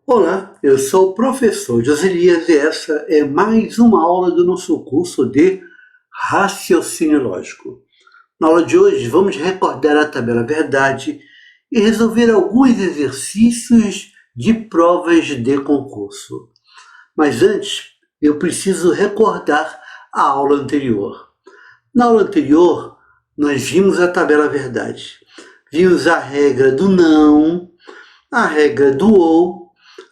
Olá, eu sou o professor Joselias e essa é mais uma aula do nosso curso de Raciocínio Lógico. Na aula de hoje vamos recordar a tabela verdade e resolver alguns exercícios de provas de concurso. Mas antes, eu preciso recordar a aula anterior. Na aula anterior, nós vimos a tabela verdade. Vimos a regra do não, a regra do ou,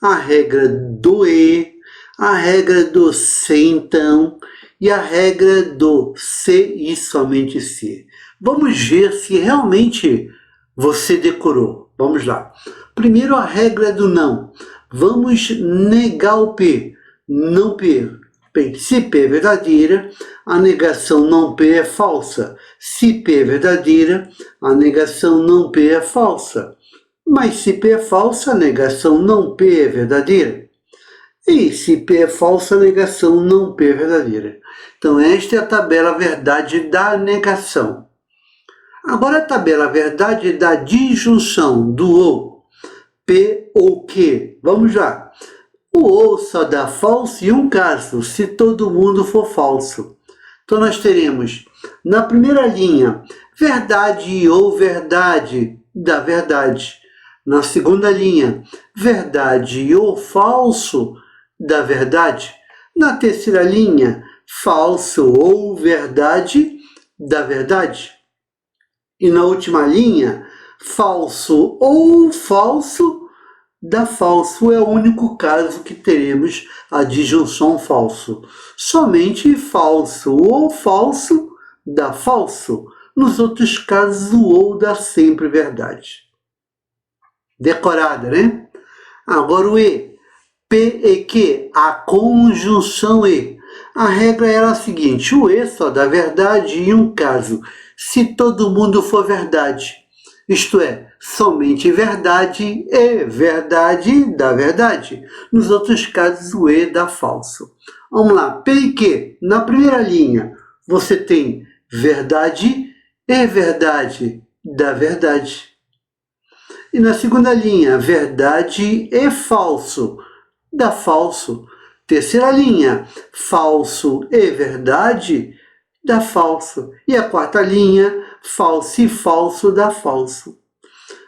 a regra do e, a regra do se então e a regra do se e somente se. Vamos ver se realmente você decorou. Vamos lá. Primeiro a regra do não. Vamos negar o P. Não P. Bem, se P é verdadeira, a negação não P é falsa. Se P é verdadeira, a negação não P é falsa. Mas se P é falsa, a negação não P é verdadeira. E se P é falsa, a negação não P é verdadeira. Então esta é a tabela verdade da negação. Agora a tabela verdade da disjunção do ou. P ou que. Vamos lá. O ou só dá falso em um caso, se todo mundo for falso. Então nós teremos na primeira linha verdade ou verdade da verdade. Na segunda linha, verdade ou falso da verdade. Na terceira linha, falso ou verdade da verdade. E na última linha, falso ou falso da falso. É o único caso que teremos a disjunção falso. Somente falso ou falso dá falso. Nos outros casos, o ou dá sempre verdade. Decorada, né? Agora o E. P e Q, a conjunção E. A regra era a seguinte, o E só dá verdade em um caso, se todo mundo for verdade. Isto é, somente verdade é verdade dá verdade. Nos outros casos, o E dá falso. Vamos lá, P e Q. Na primeira linha, você tem verdade e verdade dá verdade. E na segunda linha, verdade e falso, dá falso. Terceira linha, falso e verdade, dá falso. E a quarta linha, falso e falso, dá falso.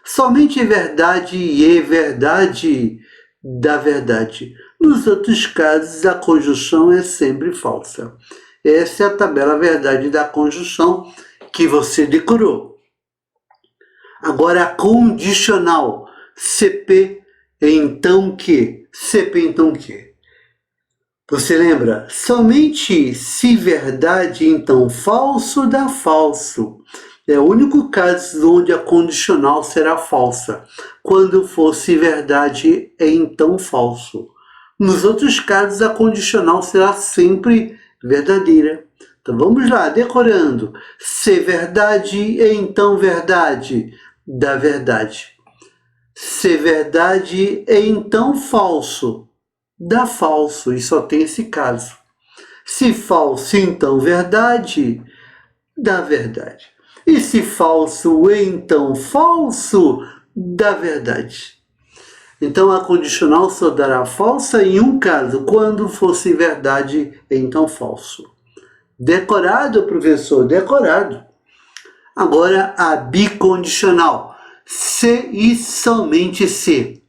Somente verdade e verdade dá verdade. Nos outros casos, a conjunção é sempre falsa. Essa é a tabela verdade da conjunção que você decorou. Agora a condicional, CP, então que, CP, então que. Você lembra? Somente se verdade, então falso, dá falso. É o único caso onde a condicional será falsa. Quando fosse verdade, então falso. Nos outros casos, a condicional será sempre verdadeira. Então vamos lá, decorando. Se verdade, então verdade da verdade. Se verdade é então falso, dá falso, e só tem esse caso. Se falso, então verdade, dá verdade. E se falso é então falso, dá verdade. Então a condicional só dará falsa em um caso, quando fosse verdade, então falso. Decorado, professor? Decorado. Agora a bicondicional, se e somente se.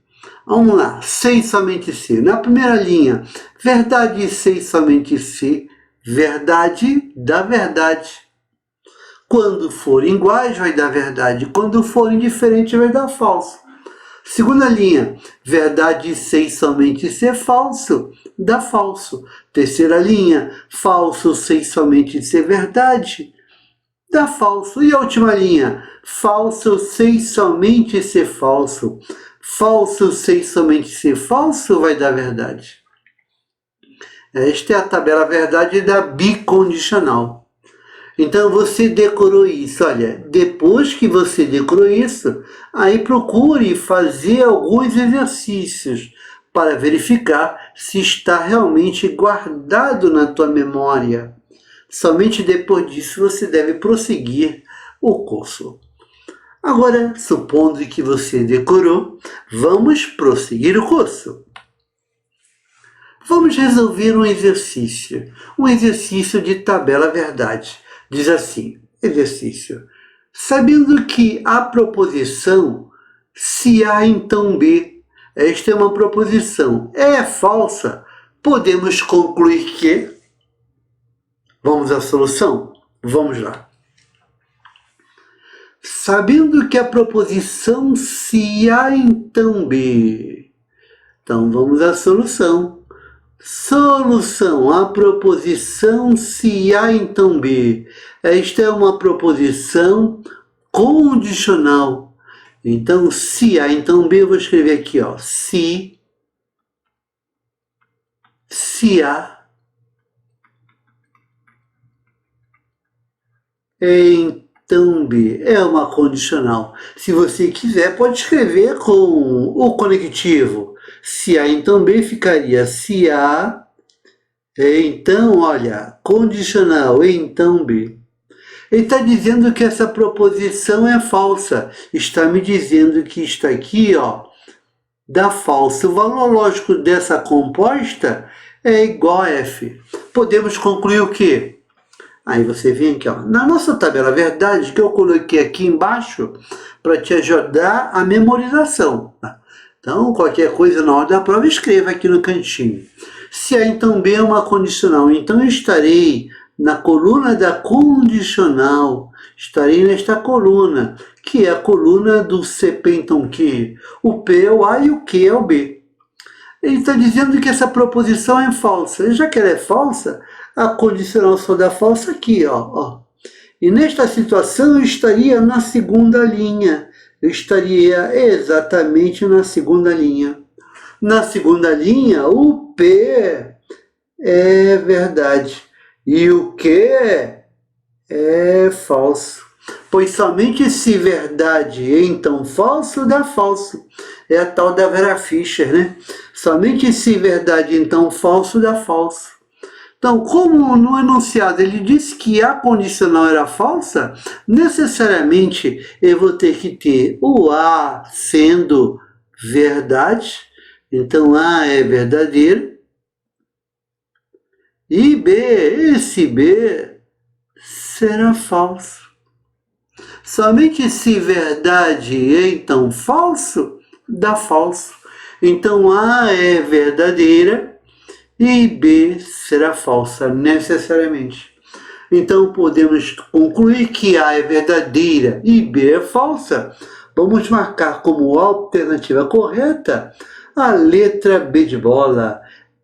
Vamos lá, se e somente se. Na primeira linha, verdade se e somente se, verdade dá verdade. Quando forem iguais vai dar verdade, quando forem diferentes vai dar falso. Segunda linha, verdade se e somente se, falso, dá falso. Terceira linha, falso se e somente se, verdade, dá falso. E a última linha, falso se somente ser falso. Falso se somente ser falso vai dar verdade. Esta é a tabela verdade da bicondicional. Então você decorou isso. Olha, depois que você decorou isso, aí procure fazer alguns exercícios para verificar se está realmente guardado na tua memória. Somente depois disso você deve prosseguir o curso. Agora, supondo que você decorou, vamos prosseguir o curso. Vamos resolver um exercício de tabela verdade. Diz assim, exercício. Sabendo que a proposição se A então B, esta é uma proposição, é falsa, podemos concluir que... Vamos à solução? Vamos lá. Sabendo que a proposição se A então B, então vamos à solução. Solução, a proposição se A então B. Esta é uma proposição condicional. Então, se A então B, eu vou escrever aqui, ó, se A então B é uma condicional. Se você quiser, pode escrever com o conectivo. Se A então B, ficaria se A, então, olha, condicional, então B. Ele está dizendo que essa proposição é falsa. Está me dizendo que está aqui, ó, dá falso. O valor lógico dessa composta é igual a F. Podemos concluir o quê? Aí você vem aqui, ó, na nossa tabela verdade, que eu coloquei aqui embaixo para te ajudar a memorização. Tá? Então, qualquer coisa na hora da prova, escreva aqui no cantinho. Se A então B é uma condicional, então eu estarei na coluna da condicional, estarei nesta coluna, que é a coluna do CP, então, que o P é o A e o Q é o B. Ele está dizendo que essa proposição é falsa. Já que ela é falsa, a condicional só dá falsa aqui, ó. E nesta situação eu estaria na segunda linha. Eu estaria exatamente na segunda linha. Na segunda linha, o P é verdade e o Q é falso. Pois somente se verdade então falso dá falso. É a tal da Vera Fischer, né? Somente se verdade então falso dá falso. Então, como no enunciado ele disse que a condicional era falsa, necessariamente eu vou ter que ter o A sendo verdade, então A é verdadeiro, e B, esse B será falso. Somente se verdade é então falso, dá falso. Então A é verdadeira, e B será falsa, necessariamente. Então, podemos concluir que A é verdadeira e B é falsa. Vamos marcar como alternativa correta a letra B de bola.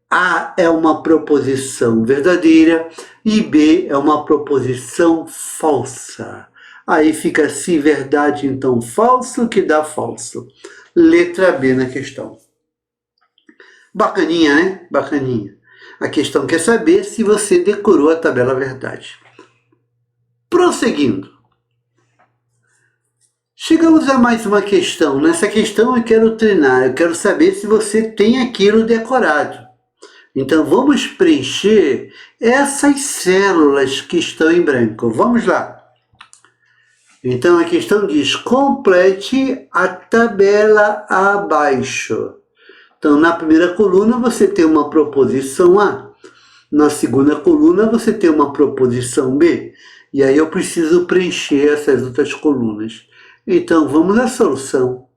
A é uma proposição verdadeira e B é uma proposição falsa. Aí fica se verdade, então falso, que dá falso. Letra B na questão. Bacaninha, né? Bacaninha. A questão quer saber se você decorou a tabela verdade. Prosseguindo. Chegamos a mais uma questão. Nessa questão eu quero treinar, eu quero saber se você tem aquilo decorado. Então vamos preencher essas células que estão em branco. Vamos lá. Então a questão diz, complete a tabela abaixo. Então, na primeira coluna, você tem uma proposição A. Na segunda coluna, você tem uma proposição B. E aí eu preciso preencher essas outras colunas. Então, vamos à solução.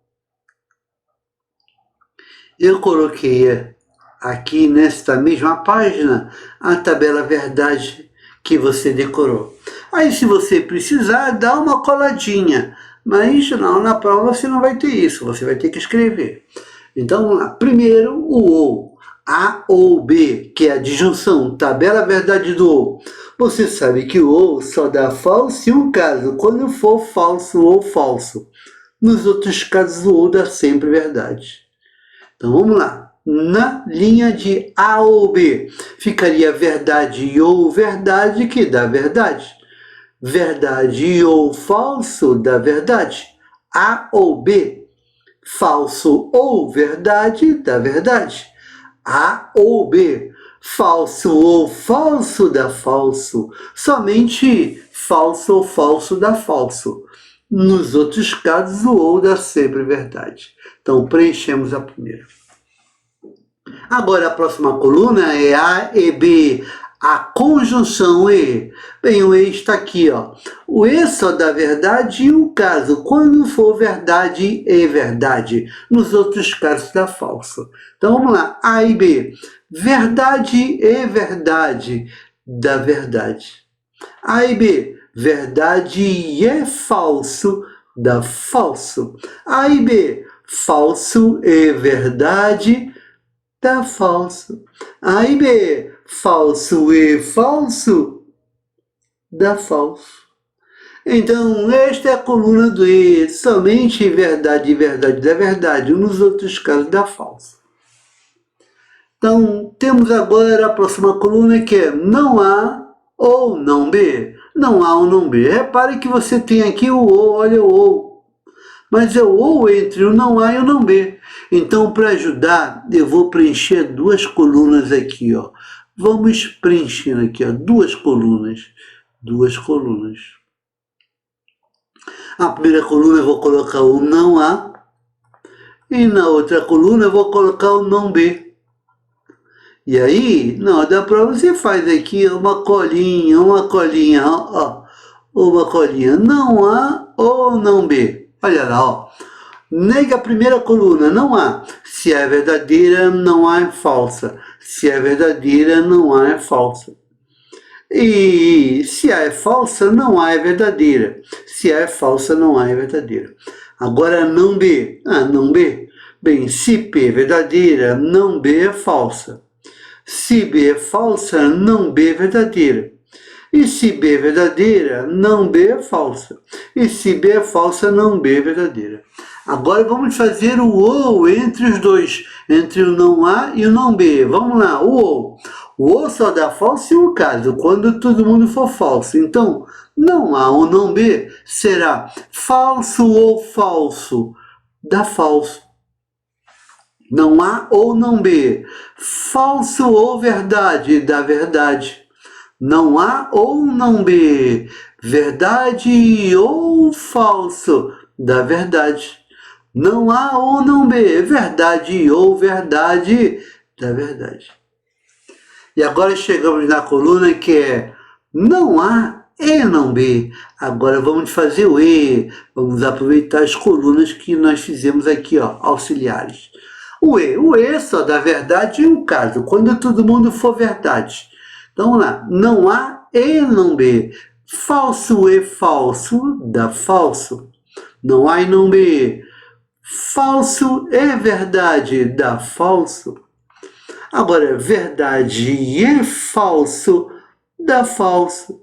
Eu coloquei aqui nesta mesma página a tabela verdade que você decorou. Aí, se você precisar, dá uma coladinha. Mas não, na prova você não vai ter isso, você vai ter que escrever. Então, vamos lá. Primeiro, o OU. A ou B, que é a disjunção, tabela verdade do OU. Você sabe que o OU só dá falso em um caso, quando for falso ou falso. Nos outros casos, o OU dá sempre verdade. Então, vamos lá. Na linha de A ou B, ficaria verdade ou verdade, que dá verdade. Verdade ou falso dá verdade. A ou B. Falso ou verdade dá verdade. A ou B. Falso ou falso dá falso. Somente falso ou falso dá falso. Nos outros casos, o ou dá sempre verdade. Então, preenchemos a primeira. Agora, a próxima coluna é A e B. A conjunção E. Bem, o E está aqui, ó. O E só dá verdade em um caso, quando for verdade e verdade. Nos outros casos dá falso. Então, vamos lá. A e B. Verdade e verdade dá verdade. A e B. Verdade e é falso dá falso. A e B. Falso e verdade dá falso. A e B, falso e falso, dá falso. Então, esta é a coluna do E. Somente verdade e verdade dá verdade. Nos outros casos, dá falso. Então, temos agora a próxima coluna que é não A ou não B. Não A ou não B. Repare que você tem aqui o ou, olha o ou. Mas é o ou entre o não A e o não B. Então, para ajudar, eu vou preencher duas colunas aqui, ó. Vamos preenchendo aqui, ó, duas colunas. Duas colunas. A primeira coluna eu vou colocar o não A. E na outra coluna eu vou colocar o não B. E aí, não, dá para você fazer aqui uma colinha, ó. Uma colinha. Não A ou não B. Olha lá, ó. Nega a primeira coluna, não há. Se é verdadeira, não há é falsa. Se é verdadeira, não há é falsa. E se A é falsa, não há é verdadeira. Se A é falsa, não há é verdadeira. Agora, não B. Não B. Bem, se P é verdadeira, não B é falsa. Se B é falsa, não B é verdadeira. E se B é verdadeira, não B é falsa. E se B é falsa, não B é verdadeira. Agora vamos fazer o ou entre os dois, entre o não A e o não B. Vamos lá, o ou. O ou só dá falso em um caso, quando todo mundo for falso. Então, não A ou não B será falso ou falso. Dá falso. Não A ou não B. Falso ou verdade, dá verdade. Não A ou não B. Verdade ou falso, dá verdade. Não A ou não B. Verdade ou verdade, dá verdade. E agora chegamos na coluna que é não A e não B. Agora vamos fazer o E. Vamos aproveitar as colunas que nós fizemos aqui, ó, auxiliares. O E só dá verdade em um caso, quando todo mundo for verdade. Então, vamos lá. Não A e não B. Falso e falso dá falso. Não A e não B. Falso e verdade dá falso. Agora, verdade e falso dá falso.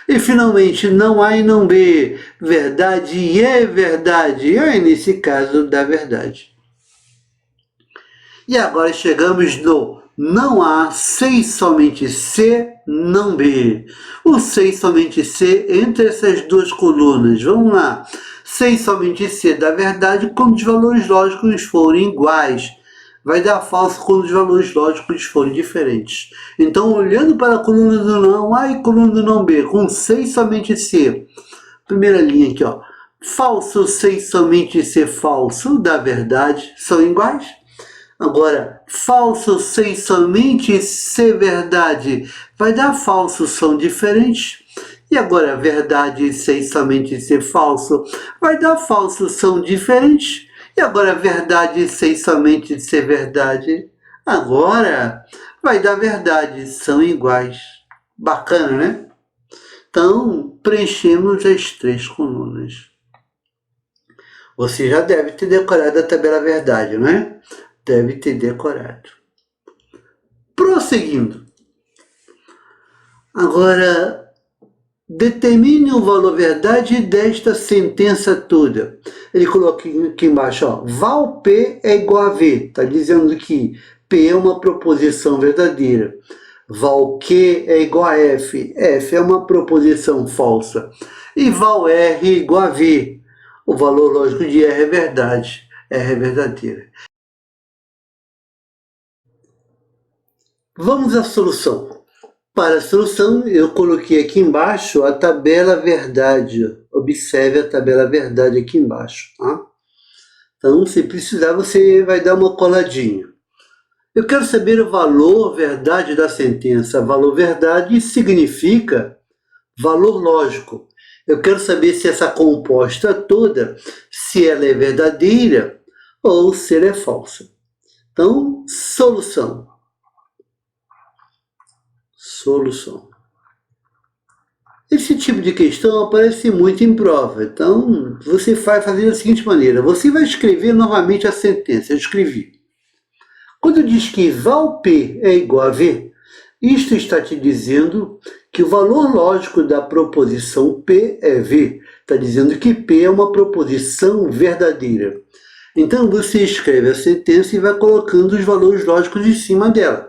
E, finalmente, não A e não B. Verdade e é verdade. E nesse caso, dá verdade. E agora chegamos no não A, sei somente C, não B. O sei somente C entre essas duas colunas. Vamos lá. Sei somente C dá verdade quando os valores lógicos forem iguais. Vai dar falso quando os valores lógicos forem diferentes. Então, olhando para a coluna do não A e coluna do não B, com sei somente C. Primeira linha aqui, ó. Falso, sei somente C, falso, dá verdade. São iguais? Agora, falso sem somente ser verdade vai dar falso, são diferentes. E agora, verdade sem somente ser falso vai dar falso, são diferentes. E agora, verdade sem somente ser verdade, agora vai dar verdade, são iguais. Bacana, né? Então, preenchemos as três colunas. Você já deve ter decorado a tabela verdade, não é? Deve ter decorado. Prosseguindo. Agora, determine o valor verdade desta sentença toda. Ele coloca aqui embaixo, ó, val P é igual a V. Está dizendo que P é uma proposição verdadeira. Val Q é igual a F. F é uma proposição falsa. E val R é igual a V. O valor lógico de R é verdade. R é verdadeira. Vamos à solução. Para a solução, eu coloquei aqui embaixo a tabela verdade. Observe a tabela verdade aqui embaixo. Tá? Então, se precisar, você vai dar uma coladinha. Eu quero saber o valor verdade da sentença. Valor verdade significa valor lógico. Eu quero saber se essa composta toda, se ela é verdadeira ou se ela é falsa. Então, solução. Solução. Esse tipo de questão aparece muito em prova. Então, você vai fazer da seguinte maneira. Você vai escrever novamente a sentença. Eu escrevi. Quando diz que val P é igual a V, isto está te dizendo que o valor lógico da proposição P é V. Está dizendo que P é uma proposição verdadeira. Então, você escreve a sentença e vai colocando os valores lógicos em cima dela.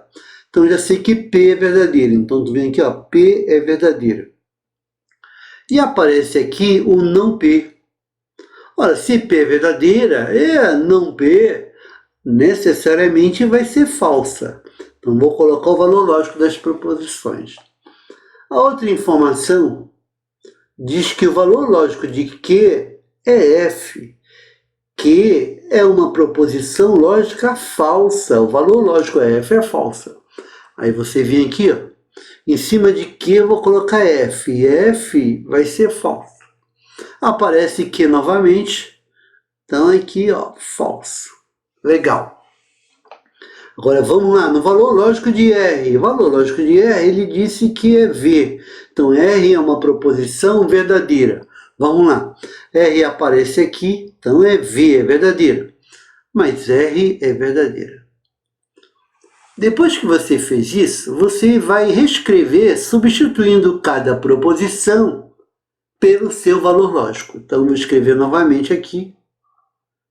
Então, já sei que P é verdadeira. Então, tu vem aqui, ó, P é verdadeira. E aparece aqui o não P. Ora, se P é verdadeira, não P necessariamente vai ser falsa. Então, vou colocar o valor lógico das proposições. A outra informação diz que o valor lógico de Q é F. Q é uma proposição lógica falsa. O valor lógico F é falsa. Aí você vem aqui, ó, em cima de Q eu vou colocar F. E F vai ser falso. Aparece Q novamente. Então, aqui, ó, falso. Legal. Agora vamos lá, no valor lógico de R. O valor lógico de R, ele disse que é V. Então, R é uma proposição verdadeira. Vamos lá. R aparece aqui, então é V, é verdadeira. Mas R é verdadeira. Depois que você fez isso, você vai reescrever substituindo cada proposição pelo seu valor lógico. Então, vou escrever novamente aqui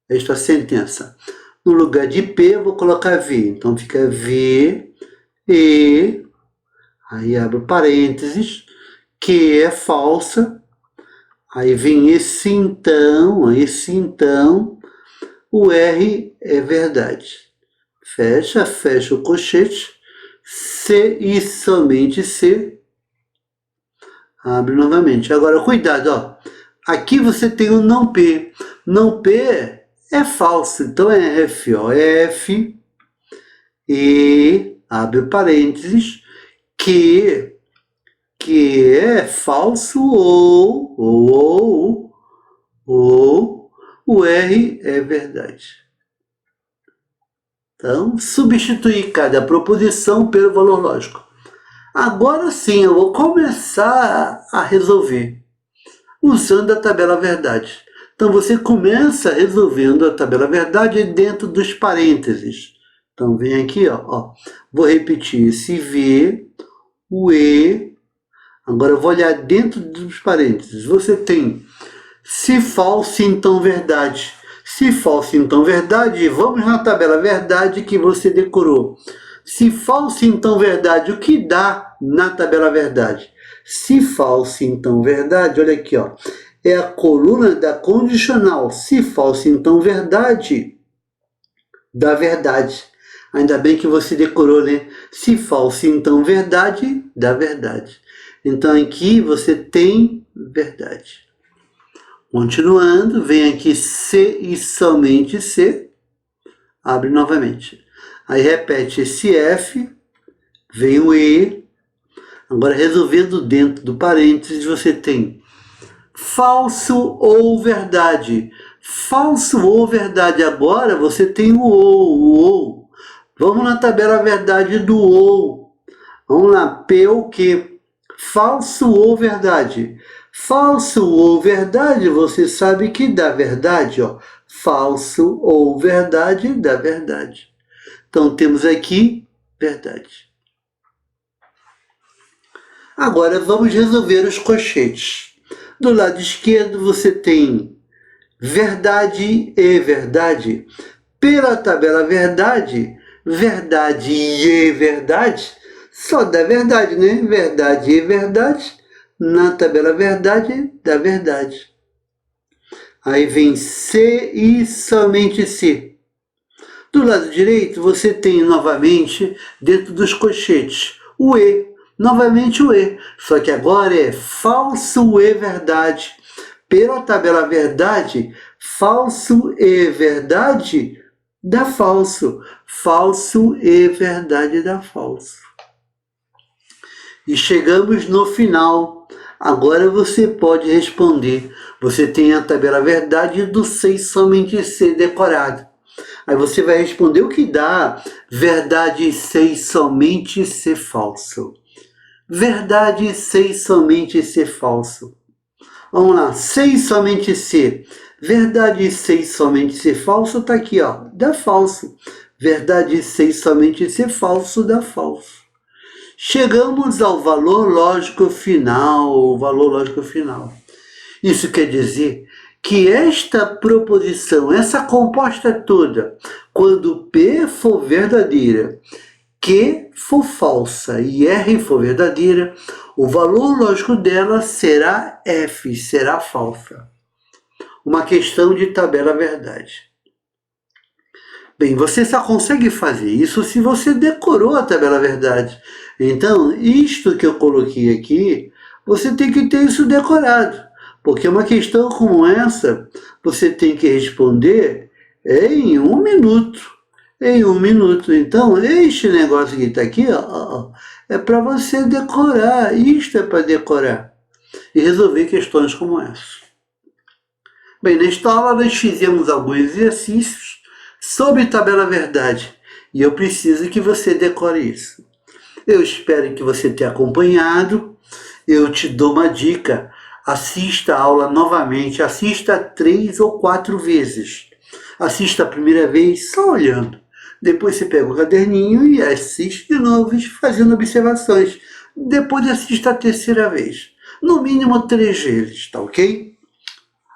esta sentença. No lugar de P, eu vou colocar V. Então, fica V, E, aí abro parênteses, que é falsa. Aí vem esse então, o R é verdade. Fecha o colchete, C e somente C. Abre novamente. Agora, cuidado, ó. Aqui você tem o não P. Não P é falso, então é F, ó, F, E, abre parênteses, que é falso ou o R é verdade. Então, substituir cada proposição pelo valor lógico. Agora sim, eu vou começar a resolver usando a tabela verdade. Então, você começa resolvendo a tabela verdade dentro dos parênteses. Então, vem aqui, ó. Vou repetir esse V, o E. Agora, eu vou olhar dentro dos parênteses. Você tem se falso, então verdade. Se falso, então verdade. Vamos na tabela verdade que você decorou. Se falso, então verdade. O que dá na tabela verdade? Se falso, então verdade. Olha aqui, ó. É a coluna da condicional. Se falso, então verdade, da verdade. Ainda bem que você decorou, né? Se falso, então verdade, da verdade. Então, aqui você tem verdade. Continuando, vem aqui C e somente C. Abre novamente. Aí repete esse F, vem o E. Agora, resolvendo dentro do parênteses, você tem falso ou verdade. Falso ou verdade. Agora você tem o ou. Vamos na tabela verdade do ou. Vamos lá, P ou Q. Falso ou verdade. Falso ou verdade, você sabe que dá verdade, ó. Falso ou verdade dá verdade. Então temos aqui verdade. Agora vamos resolver os colchetes. Do lado esquerdo você tem verdade e verdade. Pela tabela verdade, verdade e verdade, só dá verdade, né? Verdade e verdade. Na tabela verdade, dá verdade. Aí vem C e somente C. Do lado direito, você tem novamente, dentro dos colchetes, o E. novamente o E, só que agora é falso e verdade. Pela tabela verdade, falso e verdade dá falso. Falso e verdade dá falso. E chegamos no final. Agora você pode responder. Você tem a tabela verdade do 6 somente C decorado. Aí você vai responder o que dá verdade 6 somente C falso. Verdade 6 somente C falso. Vamos lá, 6 somente C. Verdade 6 somente C falso está aqui, ó, dá falso. Verdade 6 somente C falso dá falso. Chegamos ao valor lógico final, o valor lógico final. Isso quer dizer que esta proposição, essa composta toda, quando P for verdadeira, Q for falsa e R for verdadeira, o valor lógico dela será F, será falsa. Uma questão de tabela verdade. Bem, você só consegue fazer isso se você decorou a tabela verdade. Então, isto que eu coloquei aqui, você tem que ter isso decorado. Porque uma questão como essa, você tem que responder em 1 minuto. Em 1 minuto. Então, este negócio que está aqui, ó, é para você decorar. Isto é para decorar. E resolver questões como essa. Bem, nesta aula nós fizemos alguns exercícios sobre tabela verdade. E eu preciso que você decore isso. Eu espero que você tenha acompanhado. Eu te dou uma dica. Assista a aula novamente. Assista 3 ou 4 vezes. Assista a primeira vez só olhando. Depois você pega o caderninho e assiste de novo, fazendo observações. Depois assista a terceira vez. No mínimo 3 vezes, tá ok?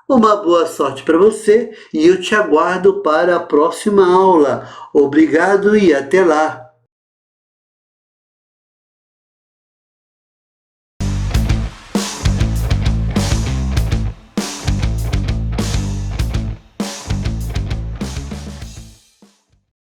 Uma boa sorte para você e eu te aguardo para a próxima aula. Obrigado e até lá!